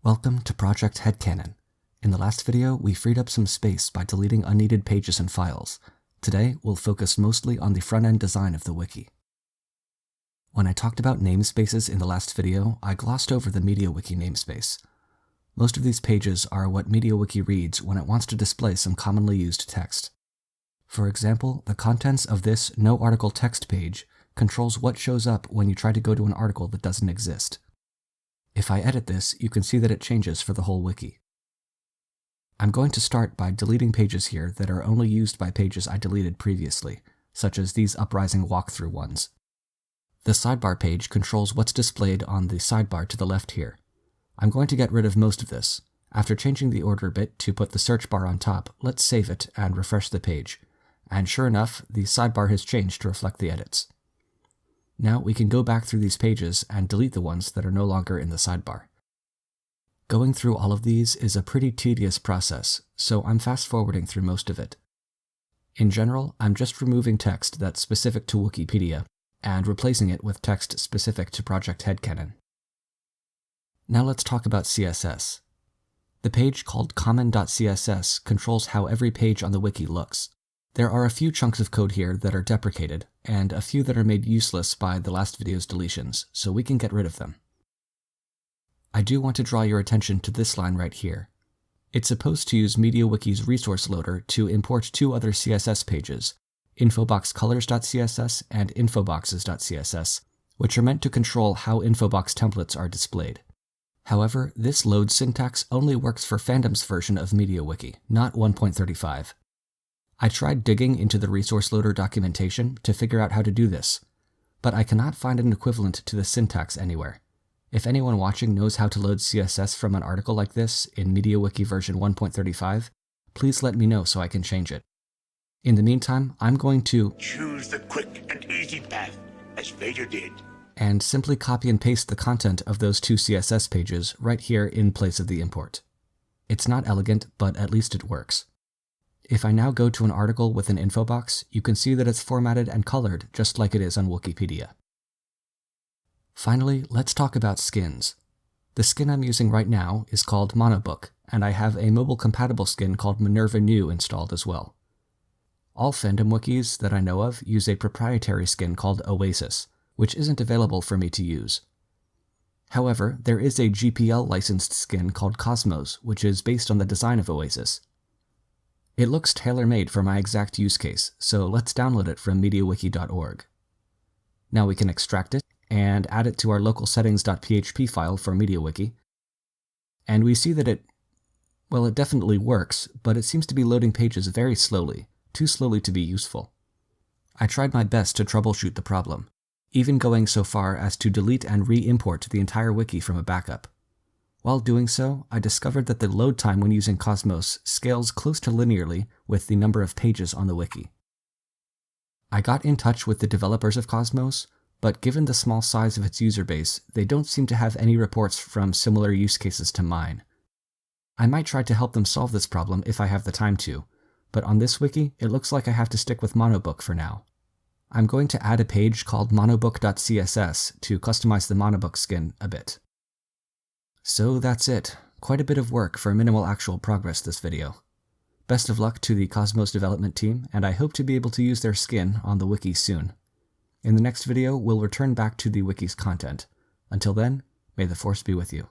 Welcome to Project HeadCanon. In the last video, we freed up some space by deleting unneeded pages and files. Today, we'll focus mostly on the front-end design of the wiki. When I talked about namespaces in the last video, I glossed over the MediaWiki namespace. Most of these pages are what MediaWiki reads when it wants to display some commonly used text. For example, the contents of this No Article text page controls what shows up when you try to go to an article that doesn't exist. If I edit this, you can see that it changes for the whole wiki. I'm going to start by deleting pages here that are only used by pages I deleted previously, such as these Uprising walkthrough ones. The sidebar page controls what's displayed on the sidebar to the left here. I'm going to get rid of most of this. After changing the order a bit to put the search bar on top, let's save it and refresh the page. And sure enough, the sidebar has changed to reflect the edits. Now we can go back through these pages and delete the ones that are no longer in the sidebar. Going through all of these is a pretty tedious process, so I'm fast-forwarding through most of it. In general, I'm just removing text that's specific to Wookieepedia and replacing it with text specific to Project HeadCanon. Now let's talk about CSS. The page called Common.css controls how every page on the wiki looks. There are a few chunks of code here that are deprecated, and a few that are made useless by the last video's deletions, so we can get rid of them. I do want to draw your attention to this line right here. It's supposed to use MediaWiki's resource loader to import two other CSS pages, InfoboxColors.css and Infoboxes.css, which are meant to control how Infobox templates are displayed. However, this load syntax only works for Fandom's version of MediaWiki, not 1.35. I tried digging into the resource loader documentation to figure out how to do this, but I cannot find an equivalent to the syntax anywhere. If anyone watching knows how to load CSS from an article like this in MediaWiki version 1.35, please let me know so I can change it. In the meantime, I'm going to choose the quick and easy path, as Vader did, and simply copy and paste the content of those two CSS pages right here in place of the import. It's not elegant, but at least it works. If I now go to an article with an info box, you can see that it's formatted and colored just like it is on Wookieepedia. Finally, let's talk about skins. The skin I'm using right now is called Monobook, and I have a mobile-compatible skin called Minerva New installed as well. All fandom wikis that I know of use a proprietary skin called Oasis, which isn't available for me to use. However, there is a GPL-licensed skin called Cosmos, which is based on the design of Oasis. It looks tailor-made for my exact use case, so let's download it from MediaWiki.org. Now we can extract it and add it to our local settings.php file for MediaWiki. And we see that it definitely works, but it seems to be loading pages very slowly, too slowly to be useful. I tried my best to troubleshoot the problem, even going so far as to delete and re-import the entire wiki from a backup. While doing so, I discovered that the load time when using Cosmos scales close to linearly with the number of pages on the wiki. I got in touch with the developers of Cosmos, but given the small size of its user base, they don't seem to have any reports from similar use cases to mine. I might try to help them solve this problem if I have the time to, but on this wiki, it looks like I have to stick with Monobook for now. I'm going to add a page called Monobook.css to customize the Monobook skin a bit. So that's it. Quite a bit of work for minimal actual progress this video. Best of luck to the Cosmos development team, and I hope to be able to use their skin on the wiki soon. In the next video, we'll return back to the wiki's content. Until then, may the Force be with you.